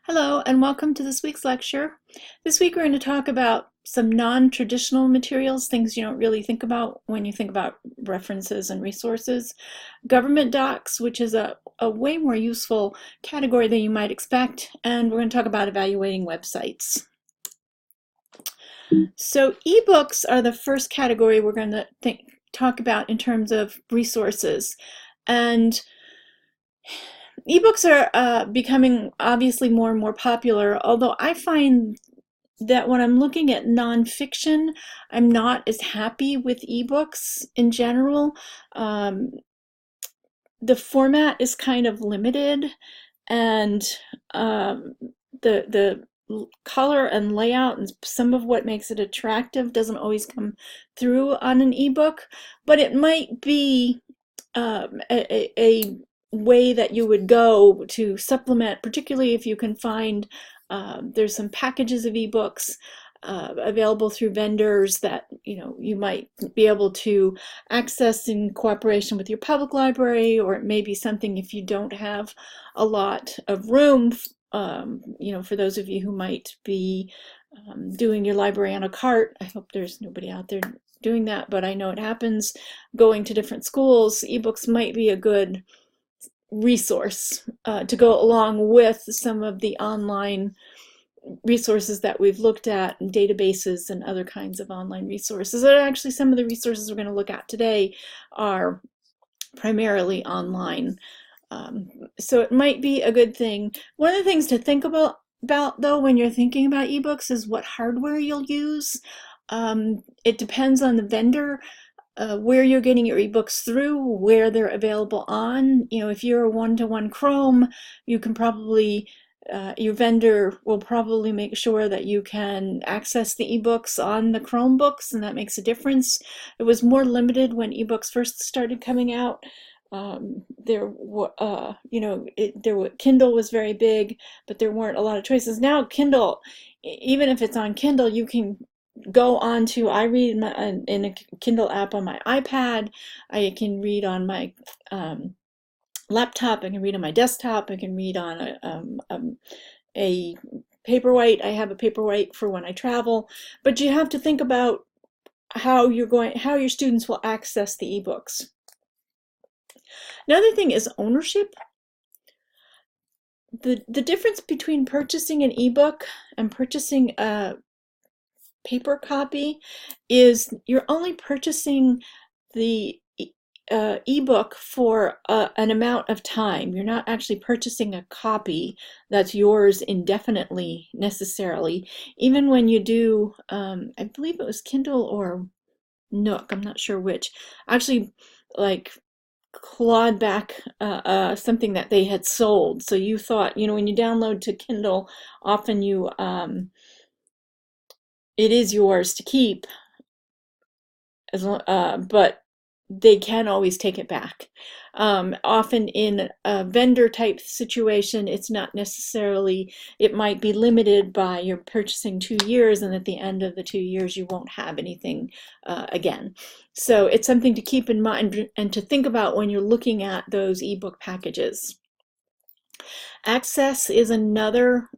Hello, and welcome to this week's lecture. This week we're going to talk about some non-traditional materials, things you don't really think about when you think about references and resources. Government docs, which is a way more useful category than you might expect, and we're going to talk about evaluating websites. So ebooks are the first category we're going to talk about in terms of resources. And ebooks are becoming obviously more and more popular, although I find that when I'm looking at nonfiction, I'm not as happy with ebooks in general. The format is kind of limited, and the color and layout and some of what makes it attractive doesn't always come through on an ebook, but it might be a way that you would go to supplement, particularly if you can find there's some packages of ebooks available through vendors that you might be able to access in cooperation with your public library, or it may be something if you don't have a lot of room, for those of you who might be doing your library on a cart. I hope there's nobody out there doing that, but I know it happens. Going to different schools, ebooks might be a good resource to go along with some of the online resources that we've looked at, and databases and other kinds of online resources. And actually, some of the resources we're going to look at today are primarily online. So it might be a good thing. One of the things to think about though when you're thinking about ebooks is what hardware you'll use. It depends on the vendor, where you're getting your ebooks through, where they're available on. If you're a one-to-one Chrome, you can probably your vendor will probably make sure that you can access the ebooks on the Chromebooks, and that makes a difference. It was more limited when ebooks first started coming out. Kindle was very big, but there weren't a lot of choices. Now Kindle, even if it's on Kindle, you can go on to, I read in a Kindle app on my iPad. I can read on my laptop. I can read on my desktop. I can read on a Paperwhite. I have a Paperwhite for when I travel. But you have to think about how your students will access the ebooks. Another thing is ownership. The difference between purchasing an ebook and purchasing a paper copy is you're only purchasing the ebook for an amount of time. You're not actually purchasing a copy that's yours indefinitely necessarily. Even when you do, I believe it was Kindle or Nook, I'm not sure which, actually like clawed back something that they had sold. So you thought, when you download to Kindle, often it is yours to keep, but they can always take it back. Often in a vendor type situation, it's not necessarily, it might be limited by you're purchasing 2 years, and at the end of the 2 years you won't have anything again. So it's something to keep in mind and to think about when you're looking at those ebook packages. Access is another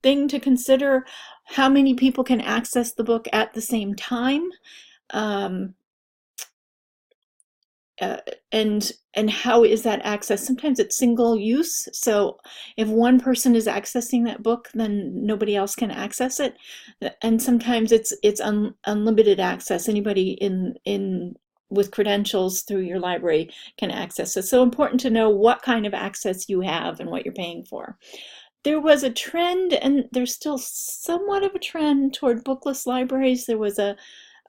thing to consider. How many people can access the book at the same time? And how is that access? Sometimes it's single use, so if one person is accessing that book, then nobody else can access it. And sometimes it's unlimited access. Anybody in with credentials through your library can access it. So important to know what kind of access you have and what you're paying for. There was a trend, and there's still somewhat of a trend, toward bookless libraries. There was a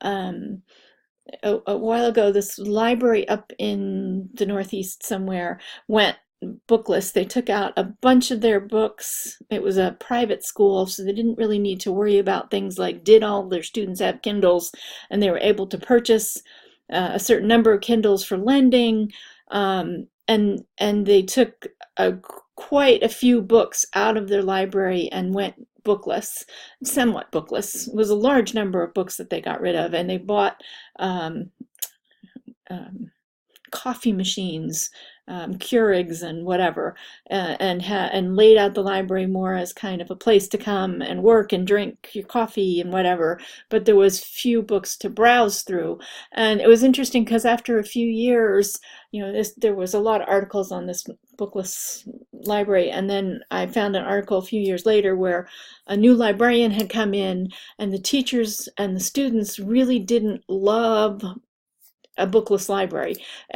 while ago, this library up in the Northeast somewhere went bookless. They took out a bunch of their books. It was a private school, so they didn't really need to worry about things like, did all their students have Kindles, and they were able to purchase a certain number of Kindles for lending, and they took quite a few books out of their library and went bookless, somewhat bookless. It was a large number of books that they got rid of, and they bought coffee machines, Keurigs and whatever, and laid out the library more as kind of a place to come and work and drink your coffee and whatever. But there was few books to browse through, and it was interesting because after a few years, there was a lot of articles on this bookless library, and then I found an article a few years later where a new librarian had come in, and the teachers and the students really didn't love a bookless library.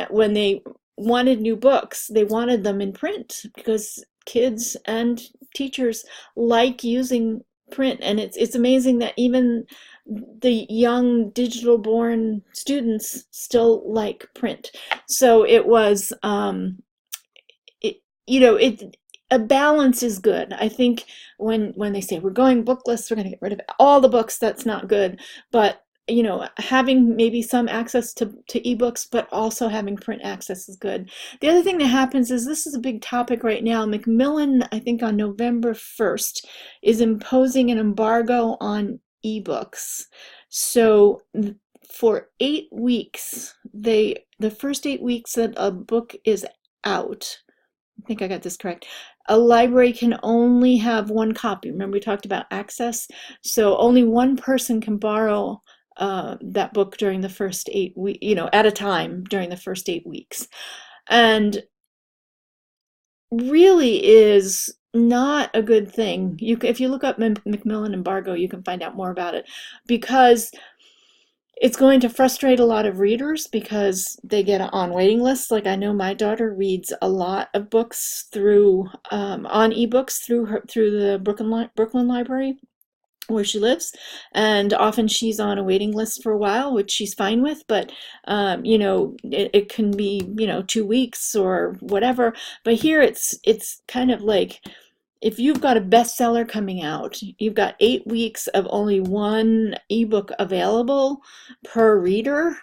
When they wanted new books, they wanted them in print because kids and teachers like using print. And it's amazing that even the young digital born students still like print. So it was, a balance is good. I think when they say we're going bookless, we're going to get rid of all the books, that's not good. But having maybe some access to ebooks, but also having print access is good. The other thing that happens is, this is a big topic right now. Macmillan, I think on November 1st, is imposing an embargo on ebooks. So for 8 weeks, the first 8 weeks that a book is out, I think I got this correct, a library can only have one copy. Remember we talked about access? So only one person can borrow that book during the first 8 weeks, at a time during the first 8 weeks. And really is not a good thing. If you look up Macmillan embargo, you can find out more about it, because it's going to frustrate a lot of readers because they get on waiting lists. Like, I know my daughter reads a lot of books through on ebooks through the Brooklyn Library, where she lives, and often she's on a waiting list for a while, which she's fine with, but it can be 2 weeks or whatever. But here it's kind of like, if you've got a bestseller coming out, you've got 8 weeks of only one ebook available per reader.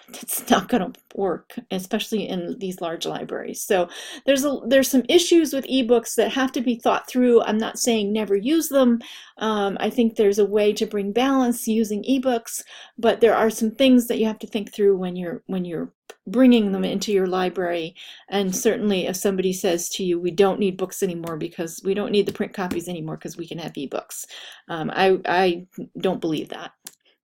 That's not going to work, especially in these large libraries. So there's some issues with ebooks that have to be thought through. I'm not saying never use them. I think there's a way to bring balance using ebooks, but there are some things that you have to think through when you're bringing them into your library. And certainly if somebody says to you, we don't need books anymore because we don't need the print copies anymore because we can have ebooks, I don't believe that.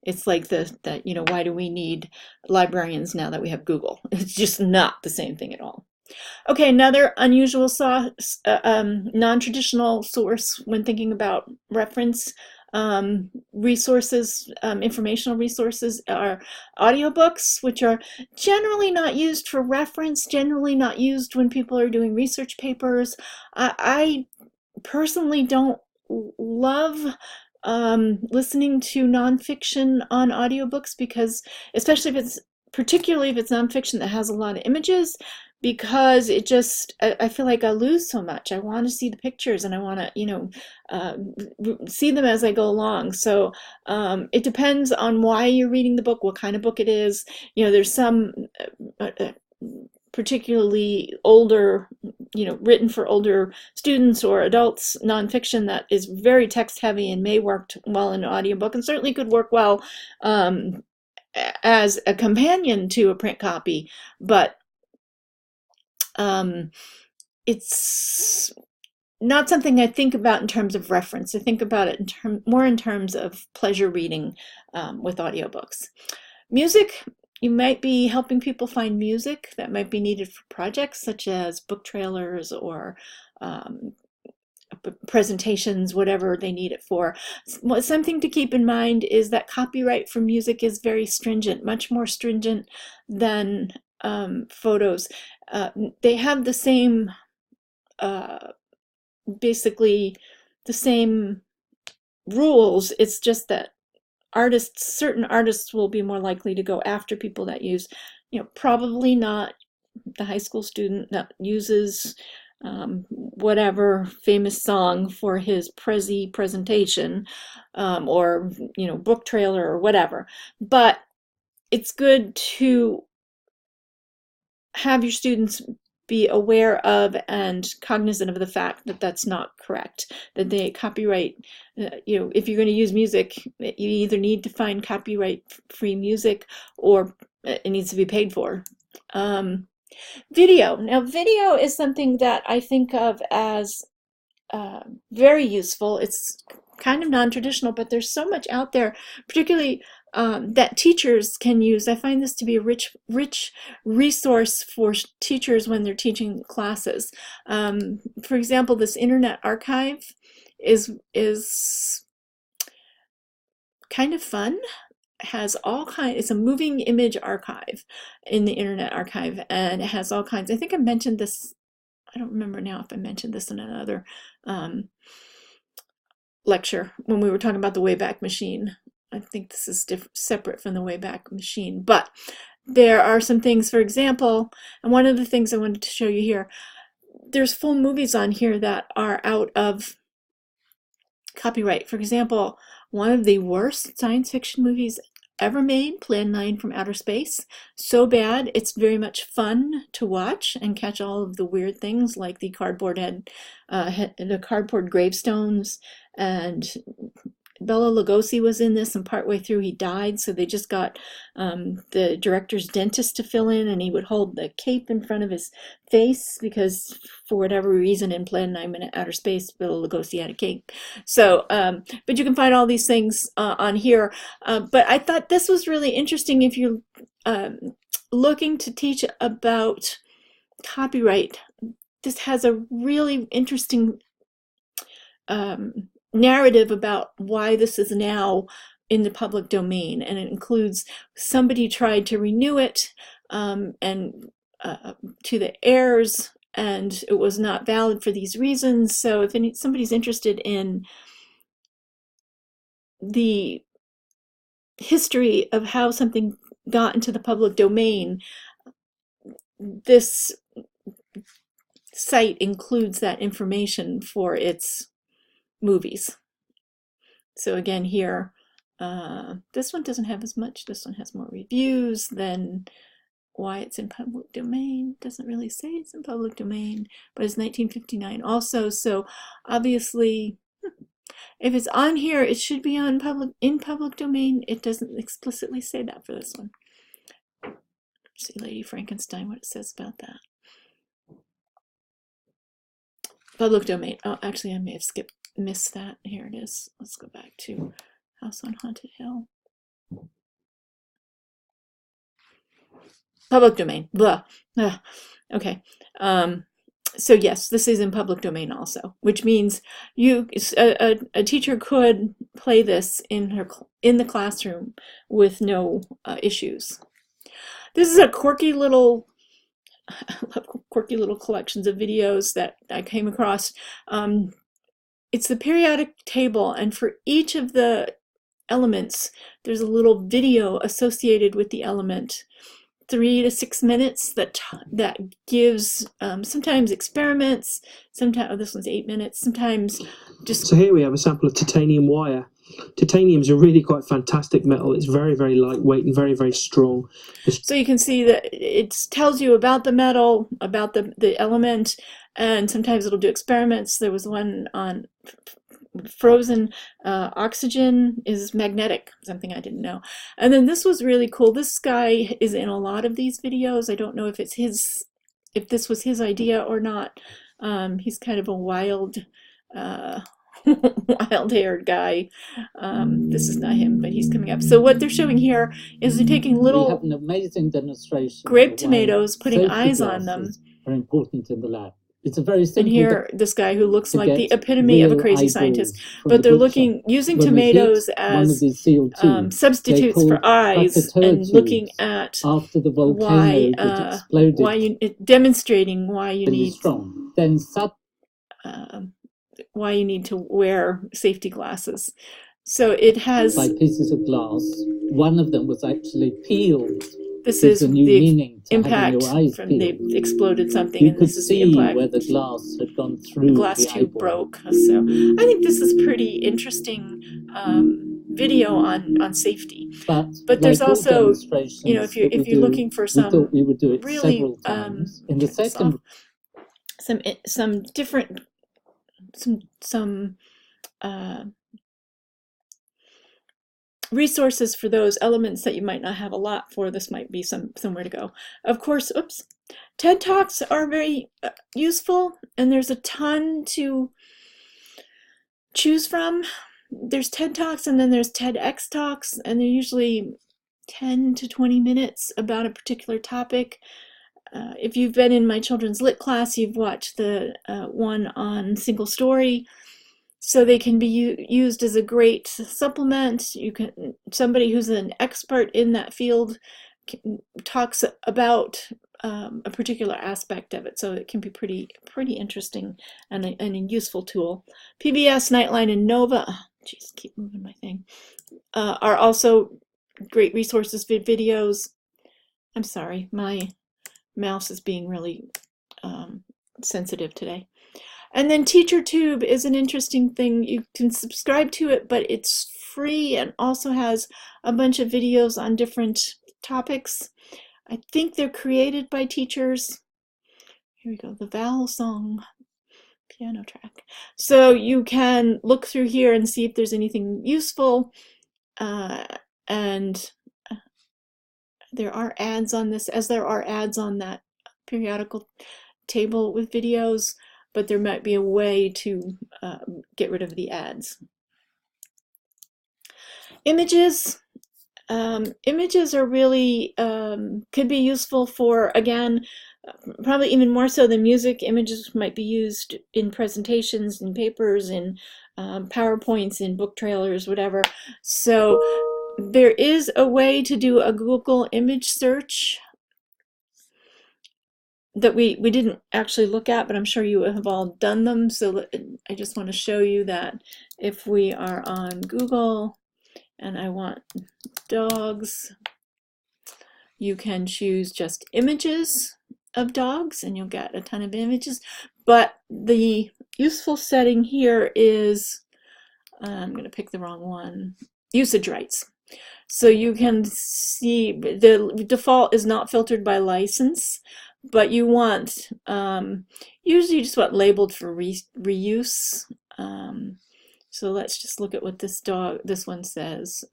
It's like why do we need librarians now that we have Google? It's just not the same thing at all. Okay, another unusual non-traditional source when thinking about reference resources, informational resources, are audiobooks, which are generally not used for reference, generally not used when people are doing research papers. I personally don't love listening to nonfiction on audiobooks, because particularly if it's nonfiction that has a lot of images, because I feel like I lose so much. I want to see the pictures and I want to see them as I go along. So it depends on why you're reading the book, what kind of book it is. There's some particularly older, written for older students or adults nonfiction that is very text heavy and may work well in an audiobook, and certainly could work well as a companion to a print copy. But it's not something I think about in terms of reference. I think about it more in terms of pleasure reading with audiobooks. Music. You might be helping people find music that might be needed for projects such as book trailers or presentations, whatever they need it for. Something to keep in mind is that copyright for music is very stringent, much more stringent than photos. They have the same, basically the same rules. It's just that certain artists will be more likely to go after people that use, probably not the high school student that uses whatever famous song for his Prezi presentation, or book trailer or whatever. But it's good to have your students be aware of and cognizant of the fact that that's not correct, that they copyright, if you're going to use music, you either need to find copyright free music or it needs to be paid for. Video. Now, video is something that I think of as very useful. It's kind of non-traditional, but there's so much out there, particularly that teachers can use. I find this to be a rich resource for teachers when they're teaching classes. For example, this Internet Archive is kind of fun. Has all kinds, it's a moving image archive in the Internet Archive, and it has all kinds. I think I mentioned this, I don't remember now if I mentioned this in another lecture when we were talking about the Wayback Machine. I think this is separate from the Wayback Machine, but there are some things, for example, and one of the things I wanted to show you here, there's full movies on here that are out of copyright. For example, one of the worst science fiction movies ever made, Plan 9 from Outer Space. So bad, it's very much fun to watch and catch all of the weird things like the cardboard the cardboard gravestones, and Bela Lugosi was in this, and partway through he died, so they just got the director's dentist to fill in, and he would hold the cape in front of his face because for whatever reason in Plan 9 in Outer Space, Bela Lugosi had a cape. So, but you can find all these things on here. But I thought this was really interesting if you're looking to teach about copyright. This has a really interesting narrative about why this is now in the public domain, and it includes somebody tried to renew it and to the heirs, and it was not valid for these reasons. So if somebody's interested in the history of how something got into the public domain, this site includes that information for its movies. So again here, this one doesn't have as much. This one has more reviews than why it's in public domain. Doesn't really say it's in public domain, but it's 1959 also. So obviously, if it's on here, it should be in public domain. It doesn't explicitly say that for this one. Let's see Lady Frankenstein, what it says about that. Public domain. Oh, actually, I may have missed that. Here it is. Let's go back to House on Haunted Hill. Public domain. Blah. Okay. So yes, this is in public domain also, which means a teacher could play this in the classroom with no issues. This is a quirky little collections of videos that I came across. It's the periodic table, and for each of the elements, there's a little video associated with the element. 3 to 6 minutes that gives sometimes experiments, sometimes this one's 8 minutes, sometimes just. So here we have a sample of titanium wire. Titanium is a really quite fantastic metal. It's very, very lightweight and very, very strong. So you can see that it tells you about the metal, about the element, and sometimes it'll do experiments. There was one on frozen oxygen is magnetic, something I didn't know. And then this was really cool. This guy is in a lot of these videos. I don't know if if this was his idea or not. He's kind of a wild wild-haired guy. This is not him, but he's coming up. So what they're showing here is they're taking little, we have an amazing demonstration grape tomatoes, putting eyes on them. Are important in the lab. It's a very simple. And here, this guy who looks like the epitome of a crazy scientist, but they're using tomatoes as substitutes for eyes, and looking at after the volcano demonstrating why you need strong. Then why you need to wear safety glasses. So it has by pieces of glass. One of them was actually peeled. This is the impact from they exploded something, you and this is the impact where the glass had gone through. The glass tube broke. So I think this is pretty interesting video on safety. But there's also, you know, if you're looking for some we would do it really in the second some different resources for those elements that you might not have a lot for. This might be somewhere to go. Of course, oops, TED Talks are very useful, and there's a ton to choose from. There's TED Talks, and then there's TEDx Talks, and they're usually 10 to 20 minutes about a particular topic. If you've been in my children's lit class, you've watched the one on single story, so they can be used as a great supplement. You can, somebody who's an expert in that field talks about a particular aspect of it, so it can be pretty interesting and a useful tool. PBS, Nightline, and Nova, jeez, keep moving my thing, are also great resources for videos. I'm sorry, my mouse is being really sensitive today. And then TeacherTube is an interesting thing. You can subscribe to it, but it's free and also has a bunch of videos on different topics. I think they're created by teachers. Here we go, the Val Song piano track. So you can look through here and see if there's anything useful. And there are ads on this, as there are ads on that periodical table with videos, but there might be a way to get rid of the ads. Images. Images are really, could be useful for, again, probably even more so than music. Images might be used in presentations, in papers, in PowerPoints, in book trailers, whatever. So there is a way to do a Google image search that we didn't actually look at, but I'm sure you have all done them. So I just want to show you that if we are on Google and I want dogs, you can choose just images of dogs and you'll get a ton of images. But the useful setting here is, I'm going to pick the wrong one, usage rights. So you can see the default is not filtered by license, but you want, usually you just want labeled for reuse. So let's just look at what this one says.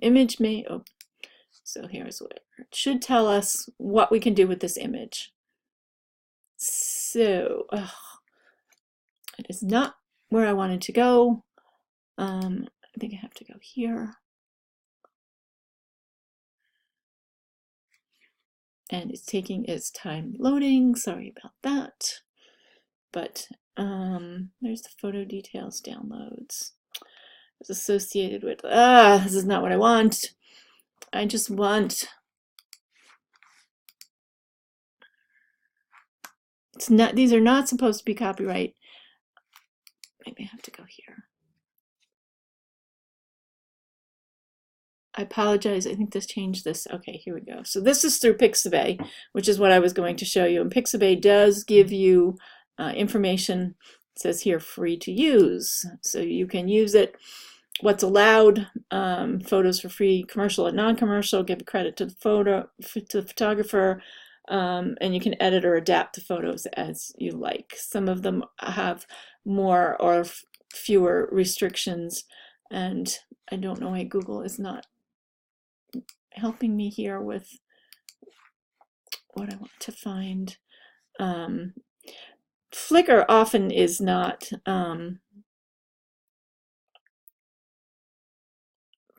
Image may, oh, so here's what it should tell us what we can do with this image. So it is not where I wanted to go. I think I have to go here. And it's taking its time loading, sorry about that. But there's the photo details downloads. It's associated with, this is not what I want. I just want, it's not, these are not supposed to be copyright. Maybe I have to go here. I apologize, I think this changed this. Okay, here we go. So this is through Pixabay, which is what I was going to show you. And Pixabay does give you information, it says here, free to use. So you can use it, what's allowed, photos for free, commercial and non-commercial, give credit to the photographer, and you can edit or adapt the photos as you like. Some of them have more or fewer restrictions, and I don't know why Google is not helping me here with what I want to find. Flickr often is not,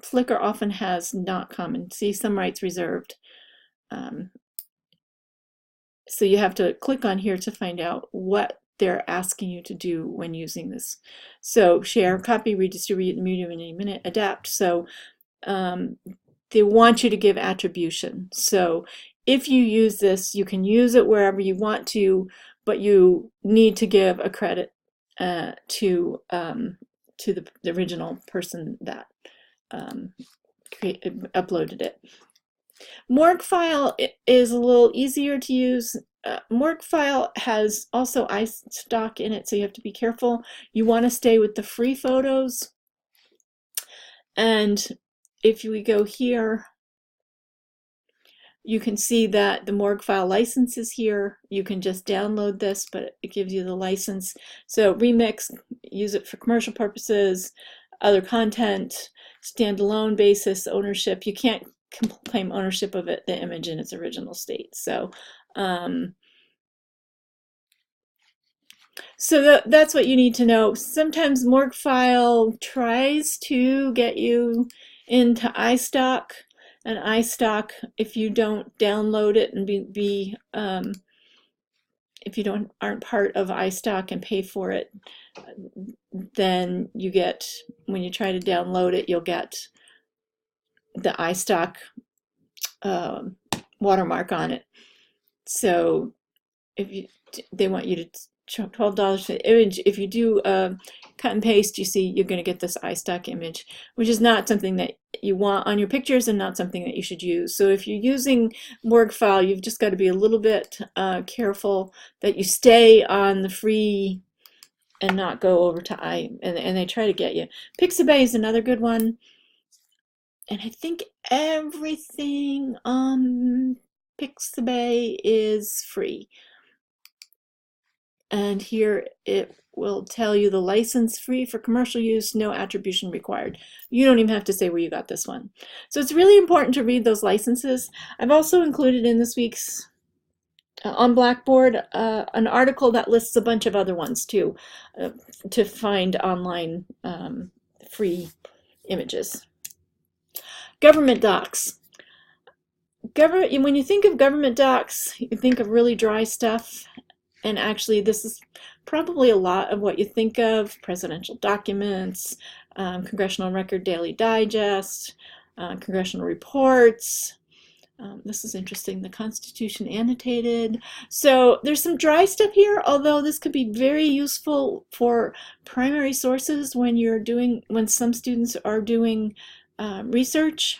Flickr often has not common, see some rights reserved. So you have to click on here to find out what they're asking you to do when using this. So share, copy, redistribute the medium in a minute, adapt. So they want you to give attribution. So if you use this, you can use it wherever you want to, but you need to give a credit to the original person that uploaded it. Morguefile is a little easier to use. Morguefile has also iStock in it, so you have to be careful. You want to stay with the free photos. And if we go here, you can see that the Morguefile license is here. You can just download this, but it gives you the license. So remix, use it for commercial purposes, other content. standalone basis ownership. You can't claim ownership of it, the image in its original state. So that's what you need to know. Sometimes Morguefile tries to get you into iStock, and iStock, if you don't download it and if you aren't part of iStock and pay for it, then you get, when you try to download it, you'll get the iStock watermark on it. So they want you to $12 for the image. If you do cut and paste, you see you're going to get this iStock image, which is not something that you want on your pictures and not something that you should use. So if you're using Morguefile, you've just got to be a little bit careful that you stay on the free and not go over to and they try to get you. Pixabay is another good one. And I think everything on Pixabay is free. And here it will tell you the license free for commercial use, no attribution required. You don't even have to say where you got this one. So it's really important to read those licenses. I've also included in this week's on Blackboard an article that lists a bunch of other ones too, to find online free images. Government docs. When you think of government docs, you think of really dry stuff. And actually, this is probably a lot of what you think of: presidential documents, Congressional Record Daily Digest, congressional reports. This is interesting, the Constitution annotated. So there's some dry stuff here, although this could be very useful for primary sources when some students are doing research.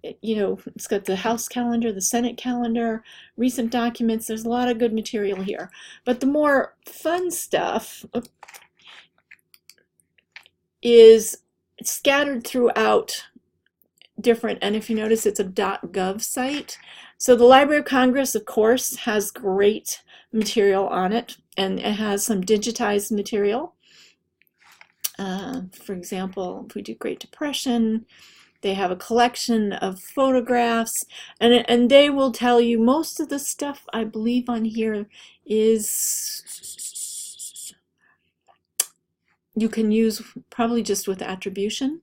It's got the House calendar, the Senate calendar, recent documents. There's a lot of good material here. But the more fun stuff is scattered throughout different, and if you notice, it's a .gov site. So the Library of Congress, of course, has great material on it, and it has some digitized material. For example, if we do Great Depression, they have a collection of photographs, and they will tell you most of the stuff I believe on here is you can use probably just with attribution.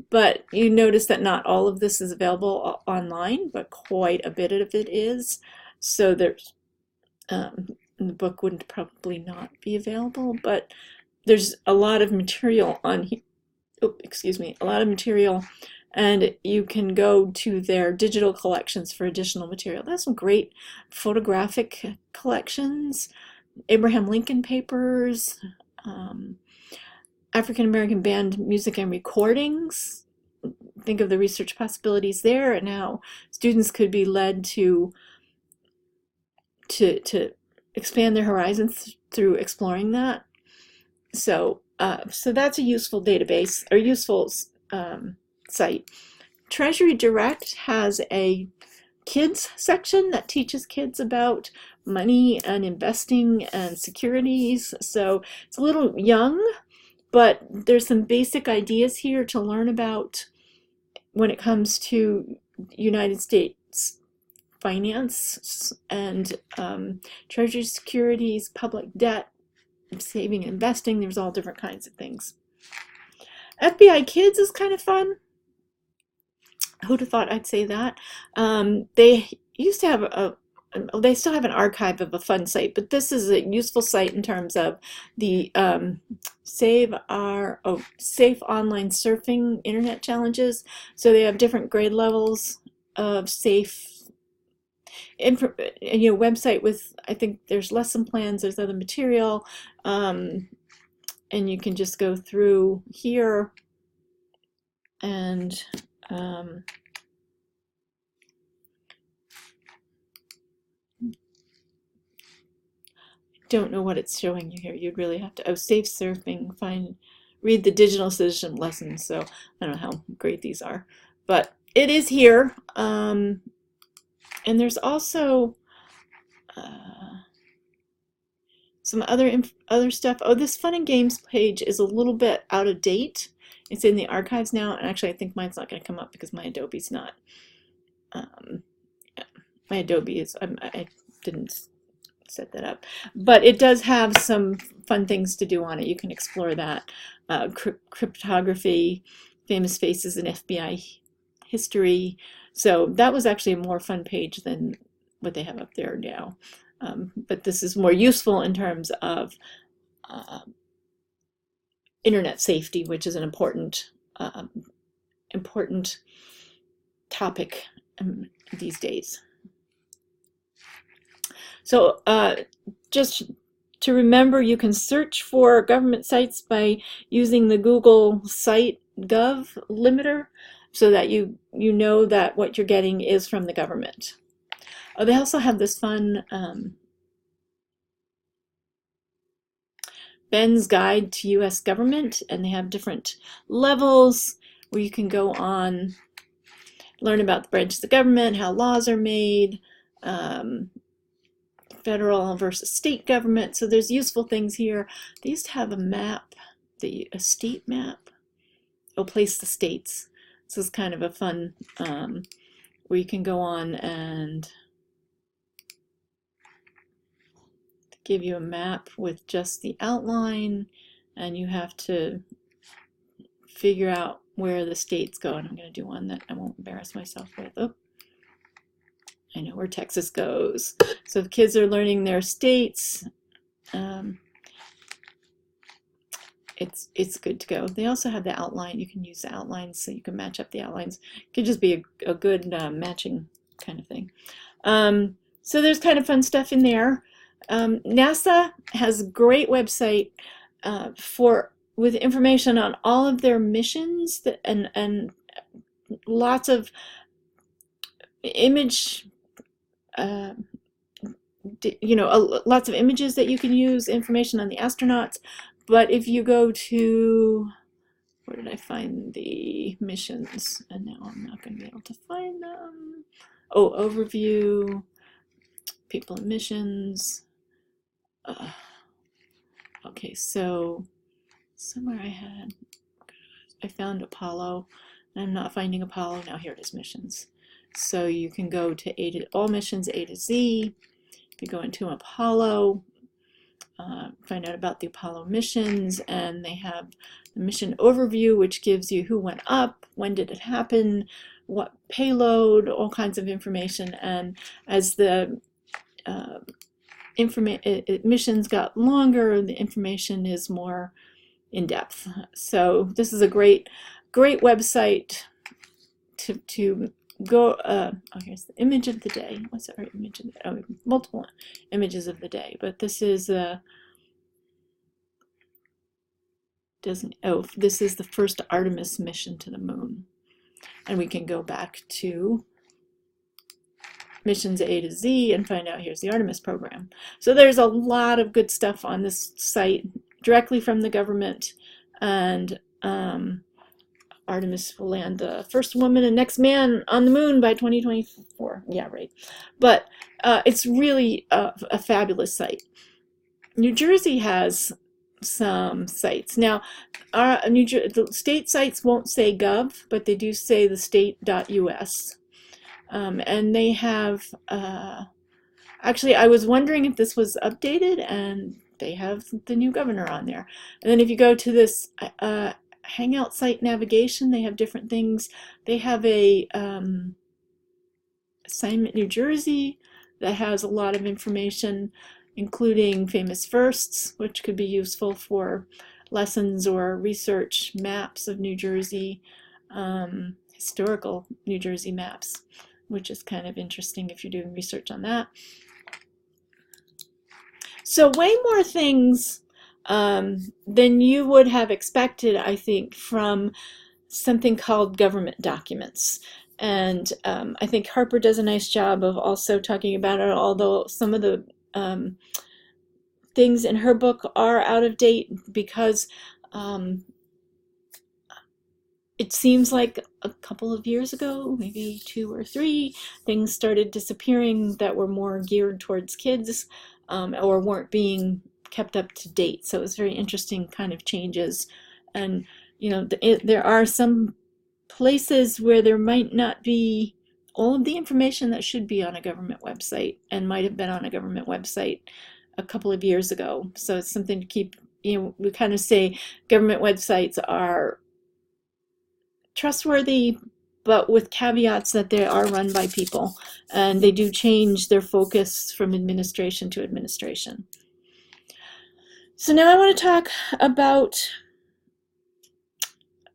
But you notice that not all of this is available online, but quite a bit of it is. So there's the book wouldn't probably not be available, but there's a lot of material on here. Oh, excuse me, a lot of material. And you can go to their digital collections for additional material. That's some great photographic collections, Abraham Lincoln papers, African American band music and recordings. Think of the research possibilities there and how students could be led to expand their horizons through exploring that. So that's a useful database or useful site. Treasury Direct has a kids section that teaches kids about money and investing and securities. So it's a little young, but there's some basic ideas here to learn about when it comes to United States finance and treasury securities, public debt, saving and investing. There's all different kinds of things. FBI Kids is kind of fun. Who'd have thought I'd say that? They used to have they still have an archive of a fun site, but this is a useful site in terms of the Safe Online Surfing Internet Challenges. So they have different grade levels of safe website with, I think there's lesson plans, there's other material, and you can just go through here and don't know what it's showing you here. You'd really have to, safe surfing, read the digital citizen lessons. So I don't know how great these are, but it is here. And there's also some other stuff. Oh, this fun and games page is a little bit out of date. It's in the archives now, and actually I think mine's not going to come up because my Adobe's not. My Adobe is, I didn't set that up, but it does have some fun things to do on it. You can explore that. Cryptography, famous faces in FBI history. So that was actually a more fun page than what they have up there now. But this is more useful in terms of internet safety, which is an important topic these days. So just to remember, you can search for government sites by using the Google Site Gov limiter, so that you know that what you're getting is from the government. Oh, they also have this fun Ben's Guide to U.S. Government, and they have different levels where you can go on, learn about the branches of government, how laws are made, federal versus state government. So there's useful things here. They used to have a map, a state map. It'll place the states. This is kind of a fun where you can go on and give you a map with just the outline, and you have to figure out where the states go. And I'm going to do one that I won't embarrass myself with. Oh, I know where Texas goes. So if kids are learning their states, it's good to go. They also have the outline. You can use the outlines so you can match up the outlines. It could just be a good matching kind of thing. So there's kind of fun stuff in there. NASA has a great website with information on all of their missions and lots of image, lots of images that you can use, information on the astronauts. But if you go to, where did I find the missions? And now I'm not going to be able to find them. Oh, overview, people and missions. Okay, so somewhere I found Apollo, and I'm not finding Apollo. Now here it is, missions. So you can go to all missions A to Z. You go into Apollo, find out about the Apollo missions, and they have the mission overview, which gives you who went up, when did it happen, what payload, all kinds of information. And as the missions got longer, the information is more in depth. So this is a great website to go. Oh, here's the image of the day. What's our image of the day? Oh, multiple images of the day, but this is this is the first Artemis mission to the moon, and we can go back to missions A to Z and find out here's the Artemis program. So there's a lot of good stuff on this site directly from the government, and Artemis will land the first woman and next man on the moon by 2024. Yeah, right. But it's really a fabulous site. New Jersey has some sites. Now, the state sites won't say gov, but they do say the state.us. And they have, actually, I was wondering if this was updated, and they have the new governor on there. And then if you go to this Hangout site navigation, they have different things. They have a Assignment New Jersey that has a lot of information, including famous firsts, which could be useful for lessons or research, maps of New Jersey, historical New Jersey maps, which is kind of interesting if you're doing research on that. So way more things than you would have expected, I think, from something called government documents. And I think Harper does a nice job of also talking about it, although some of the things in her book are out of date because it seems like a couple of years ago, maybe 2 or 3, things started disappearing that were more geared towards kids or weren't being kept up to date. So it was very interesting kind of changes. And there are some places where there might not be all of the information that should be on a government website and might have been on a government website a couple of years ago. So it's something to keep, we kind of say government websites are trustworthy, but with caveats that they are run by people and they do change their focus from administration to administration. So now I want to talk about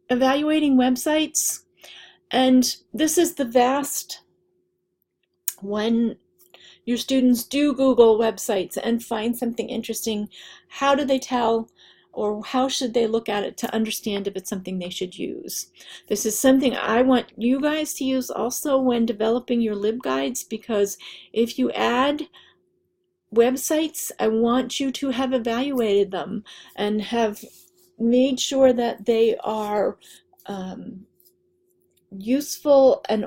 evaluating websites. And this is the vast, when your students do Google websites and find something interesting, how do they tell, or how should they look at it to understand if it's something they should use? This is something I want you guys to use also when developing your LibGuides, because if you add websites, I want you to have evaluated them and have made sure that they are useful and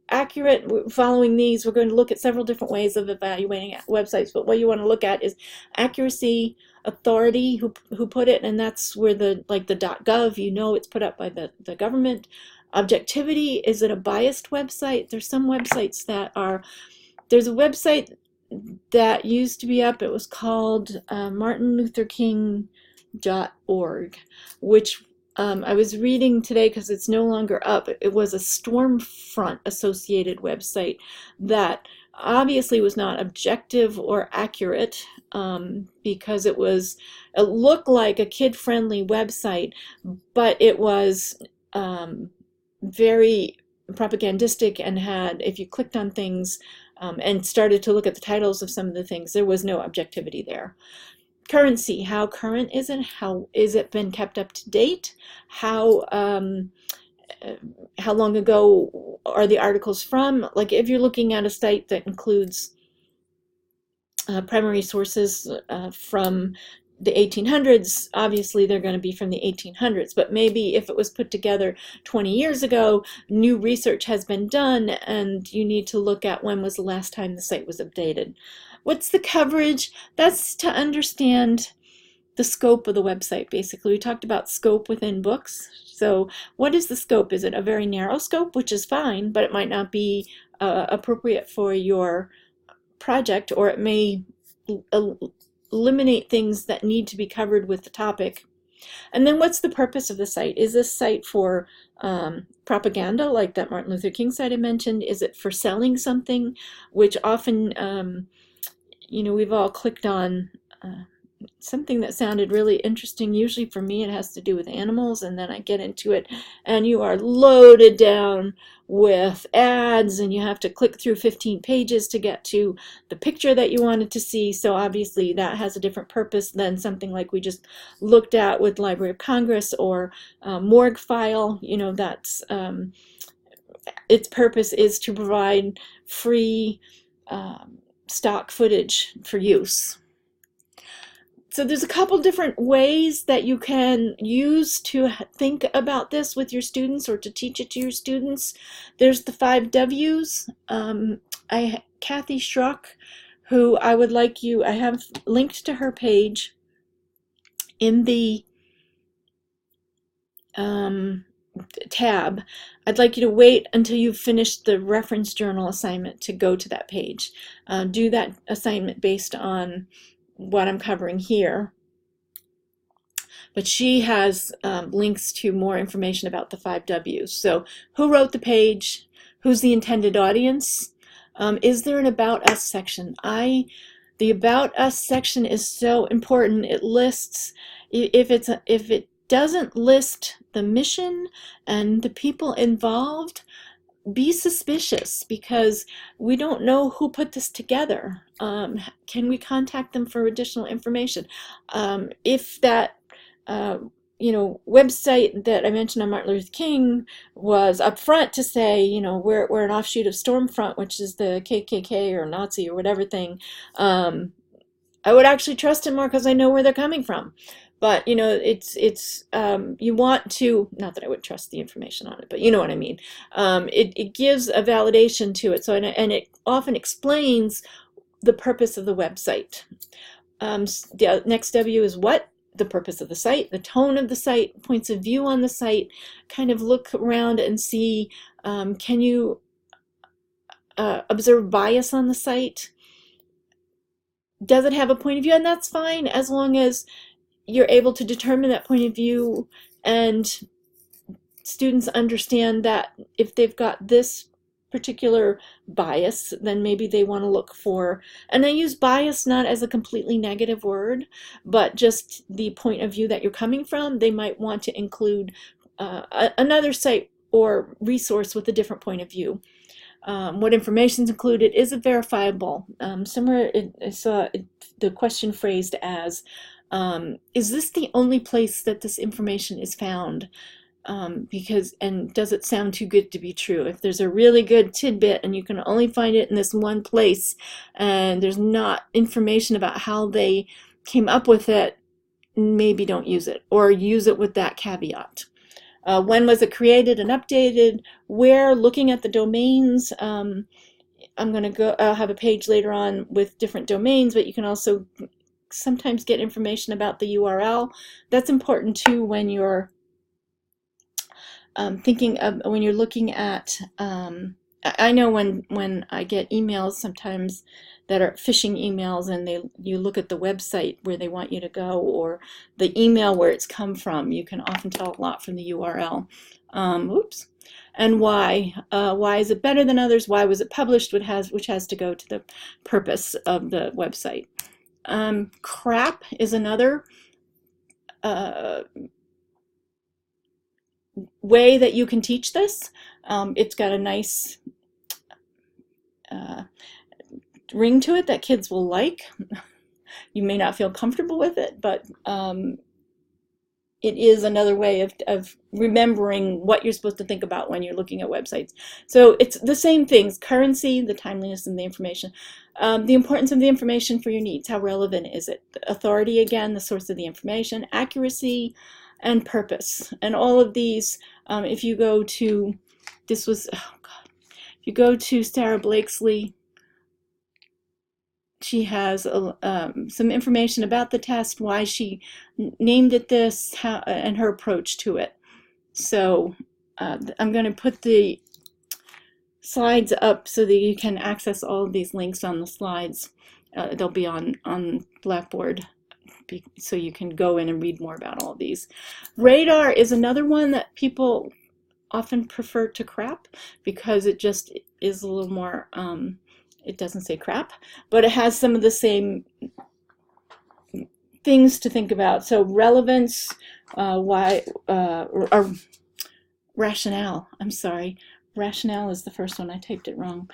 accurate. Following these, we're going to look at several different ways of evaluating websites, but what you want to look at is accuracy, authority, who put it, and that's where the .gov, it's put up by the government. Objectivity, is it a biased website? There's some websites that are, there's a website that used to be up, it was called martinlutherking.org, which I was reading today because it's no longer up. It was a Stormfront associated website that obviously was not objective or accurate, because it looked like a kid-friendly website, but it was very propagandistic and had, if you clicked on things and started to look at the titles of some of the things, there was no objectivity there. Currency, how current is it? How is it been kept up to date? How long ago are the articles from? Like if you're looking at a site that includes primary sources from the 1800s, obviously they're going to be from the 1800s, but maybe if it was put together 20 years ago, new research has been done and you need to look at when was the last time the site was updated. What's the coverage? That's to understand the scope of the website, basically. We talked about scope within books. So what is the scope? Is it a very narrow scope, which is fine, but it might not be appropriate for your project, or it may eliminate things that need to be covered with the topic. And then what's the purpose of the site? Is this site for propaganda, like that Martin Luther King site I mentioned? Is it for selling something, which often, we've all clicked on something that sounded really interesting. Usually for me, it has to do with animals, and then I get into it, and you are loaded down with ads, and you have to click through 15 pages to get to the picture that you wanted to see. So obviously that has a different purpose than something like we just looked at with Library of Congress or Morgue File. That's its purpose is to provide free stock footage for use. So there's a couple different ways that you can use to think about this with your students or to teach it to your students. There's the 5 W's. Kathy Schrock, who I have linked to her page in the tab. I'd like you to wait until you've finished the reference journal assignment to go to that page. Do that assignment based on what I'm covering here, but she has links to more information about the 5 W's. So who wrote the page? Who's the intended audience? Is there an About Us section? The About Us section is so important. It lists, if it doesn't list the mission and the people involved, be suspicious, because we don't know who put this together. Can we contact them for additional information? If that website that I mentioned on Martin Luther King was upfront to say, we're an offshoot of Stormfront, which is the KKK or Nazi or whatever thing, I would actually trust it more because I know where they're coming from. But it's you want to, not that I would trust the information on it, but you know what I mean. It gives a validation to it. So and it often explains the purpose of the website. The next W is what. the purpose of the site, the tone of the site, points of view on the site, kind of look around and see, can you observe bias on the site? Does it have a point of view? And that's fine as long as you're able to determine that point of view and students understand that if they've got this particular bias, then maybe they want to look for, and I use bias not as a completely negative word, but just the point of view that you're coming from. They might want to include another site or resource with a different point of view. What information is included? Is it verifiable? Somewhere I saw the question phrased as, is this the only place that this information is found? And does it sound too good to be true? If there's a really good tidbit and you can only find it in this one place and there's not information about how they came up with it, maybe don't use it, or use it with that caveat. When was it created and updated? Where? Looking at the domains. I'm going to go, I'll have a page later on with different domains, but you can also sometimes get information about the URL. That's important too when you're thinking of, when you're looking at, I know when I get emails sometimes that are phishing emails and you look at the website where they want you to go or the email where it's come from, you can often tell a lot from the URL. Oops. And why? Why is it better than others? Why was it published? Which has to go to the purpose of the website. CRAP is another way that you can teach this. It's got a nice ring to it that kids will like. You may not feel comfortable with it, but it is another way of remembering what you're supposed to think about when you're looking at websites. So it's the same things: currency, the timeliness, and the information. The importance of the information for your needs. How relevant is it? Authority, again, the source of the information. Accuracy, and purpose. And all of these, if you go to, if you go to Sarah Blakesley, she has some information about the test, why she named it this, and her approach to it. So I'm going to put the slides up so that you can access all of these links on the slides. They'll be on Blackboard, so you can go in and read more about all these. Radar is another one that people often prefer to CRAP because it just is a little more, it doesn't say crap, but it has some of the same things to think about. So relevance, why, or rationale, I'm sorry. Rationale is the first one. I typed it wrong.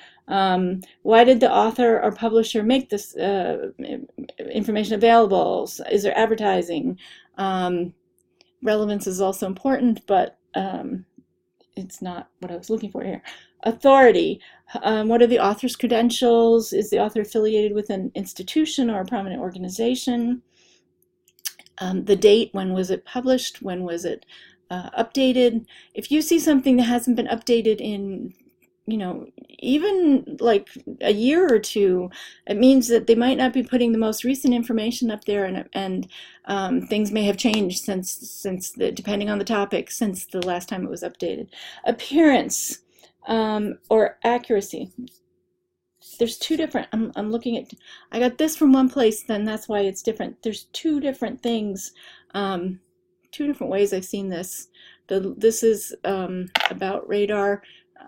Why did the author or publisher make this information available? Is there advertising? Relevance is also important, but it's not what I was looking for here. Authority. What are the author's credentials? Is the author affiliated with an institution or a prominent organization? The date, when was it published? When was it updated? If you see something that hasn't been updated in, even like a year or two, it means that they might not be putting the most recent information up there, and things may have changed depending on the topic, since the last time it was updated. Appearance or accuracy. There's two different, I'm looking at, I got this from one place, then that's why it's different. There's two different things, two different ways I've seen this. This is about Radar,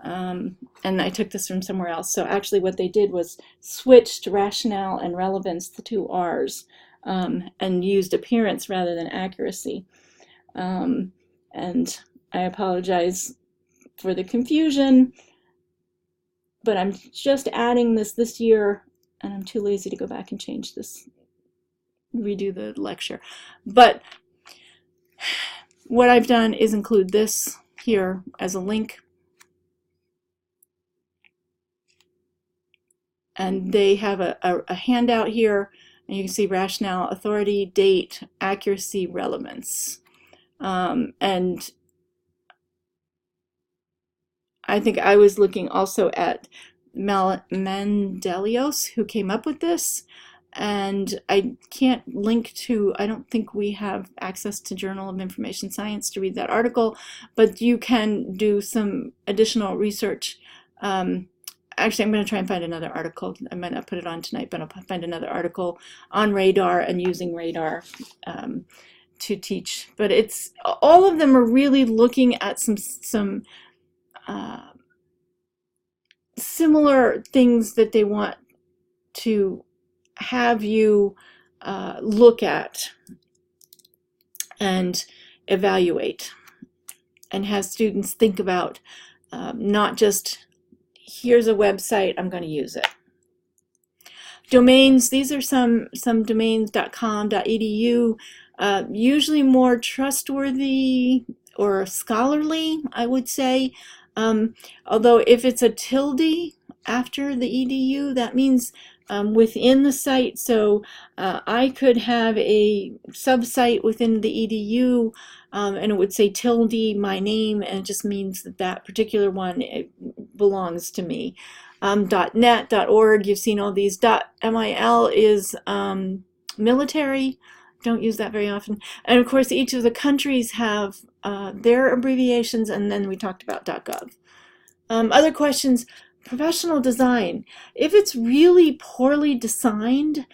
and I took this from somewhere else. So actually what they did was switched rationale and relevance, the two R's, and used appearance rather than accuracy. And I apologize for the confusion, but I'm just adding this year, and I'm too lazy to go back and change this, redo the lecture. But what I've done is include this here as a link. And they have a handout here, and you can see rationale, authority, date, accuracy, relevance. And I think I was looking also at Mandelios, who came up with this. And I can't link to, I don't think we have access to Journal of Information Science to read that article, but you can do some additional research. Actually, I'm going to try and find another article. I might not put it on tonight, but I'll find another article on radar and using radar to teach. But it's, all of them are really looking at some similar things that they want to have you look at and evaluate, and have students think about, not just here's a website, I'm going to use it. Domains, these are some domains, .com, .edu, usually more trustworthy or scholarly, I would say. Although if it's a tilde after the edu, that means within the site. So I could have a sub-site within the edu, and it would say tilde my name, and it just means that that particular one, it belongs to me. .net, .org, you've seen all these. .mil is military. Don't use that very often. And of course, each of the countries have their abbreviations, and then we talked about .gov. Other questions. Professional design. If it's really poorly designed,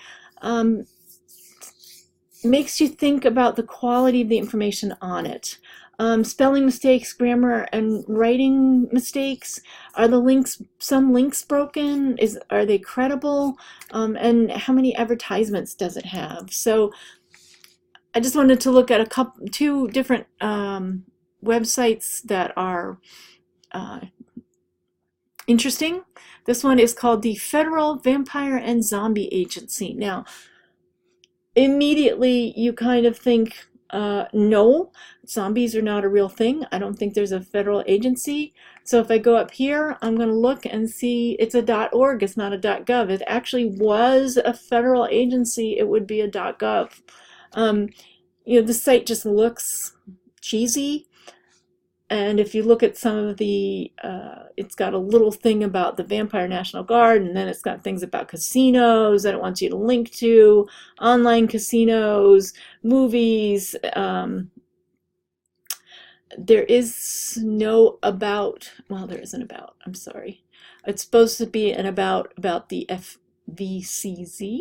makes you think about the quality of the information on it. Spelling mistakes, grammar, and writing mistakes. Are the links, some links broken? Are they credible? And how many advertisements does it have? So I just wanted to look at two different websites that are interesting. This one is called the Federal Vampire and Zombie Agency. Now, immediately you kind of think, no, zombies are not a real thing. I don't think there's a federal agency. So if I go up here, I'm going to look and see it's a .org, it's not a .gov. If it actually was a federal agency, it would be a .gov. You know, the site just looks cheesy. And if you look at some of the, it's got a little thing about the Vampire National Guard, and then it's got things about casinos that it wants you to link to, online casinos, movies. There is no about, well, there isn't about, I'm sorry. It's supposed to be an about the FVCZ,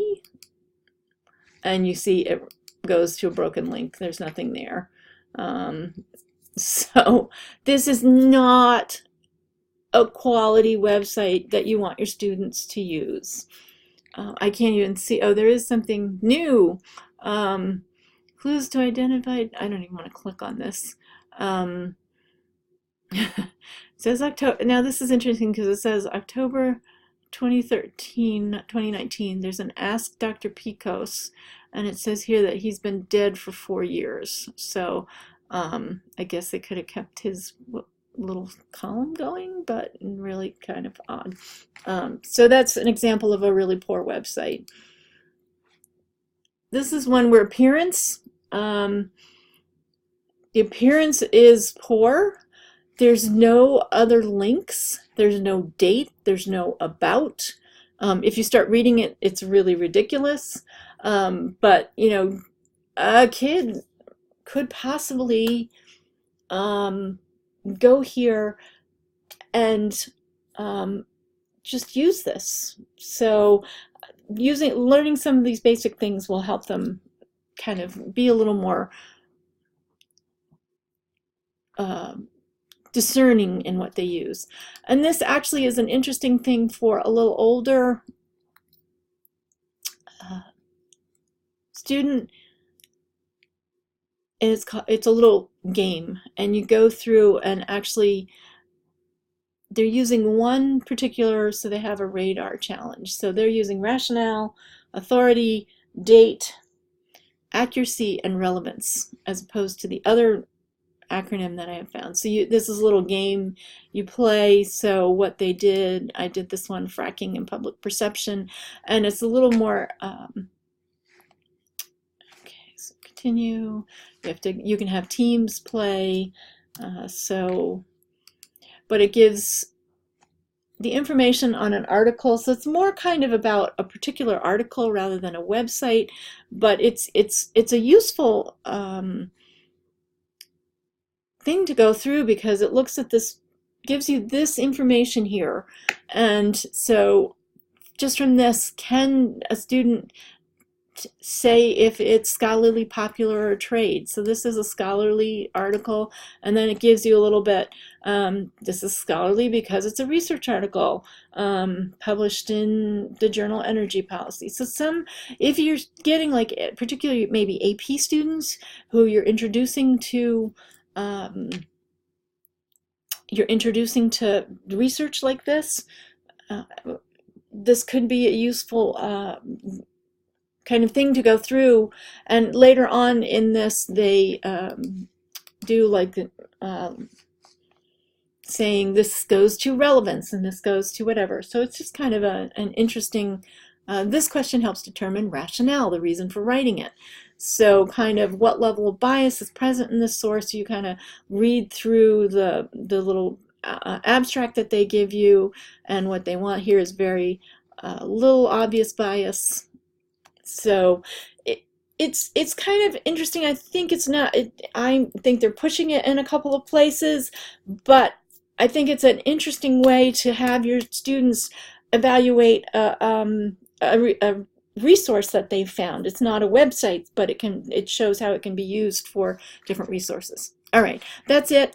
and you see it goes to a broken link. There's nothing there. So this is not a quality website that you want your students to use. I can't even see, oh, there is something new. Clues to identify, I don't even want to click on this. It says October, now this is interesting because it says October 2019, there's an Ask Dr. Picos, and it says here that he's been dead for 4 years. So I guess they could have kept his little column going, but really kind of odd. So that's an example of a really poor website. This is one where appearance, the appearance is poor. There's no other links. There's no date. There's no about. If you start reading it, it's really ridiculous. But, you know, a kid could possibly go here and just use this. So learning some of these basic things will help them kind of be a little more discerning in what they use. And this actually is an interesting thing for a little older student. It's a little game, and you go through and actually they're using one particular, so they have a radar challenge. So they're using rationale, authority, date, accuracy, and relevance, as opposed to the other acronym that I have found. So this is a little game you play. So what they did, I did this one, fracking and public perception, and it's a little more okay, so continue. You can have teams play, but it gives the information on an article. So it's more kind of about a particular article rather than a website, but it's a useful thing to go through because it looks at this, gives you this information here. And so just from this, can a student say if it's scholarly, popular, or trade? So this is a scholarly article, and then it gives you a little bit, this is scholarly because it's a research article published in the journal Energy Policy. So if you're getting like particularly maybe AP students who you're introducing to research like this, this could be a useful kind of thing to go through. And later on in this, they do like saying this goes to relevance and this goes to whatever. So it's just kind of an interesting, this question helps determine rationale, the reason for writing it. So kind of what level of bias is present in this source. You kind of read through the little abstract that they give you, and what they want here is very little obvious bias. So it's kind of interesting. I think it's not, I think they're pushing it in a couple of places, but I think it's an interesting way to have your students evaluate a resource that they've found. It's not a website, but it shows how it can be used for different resources. All right, that's it.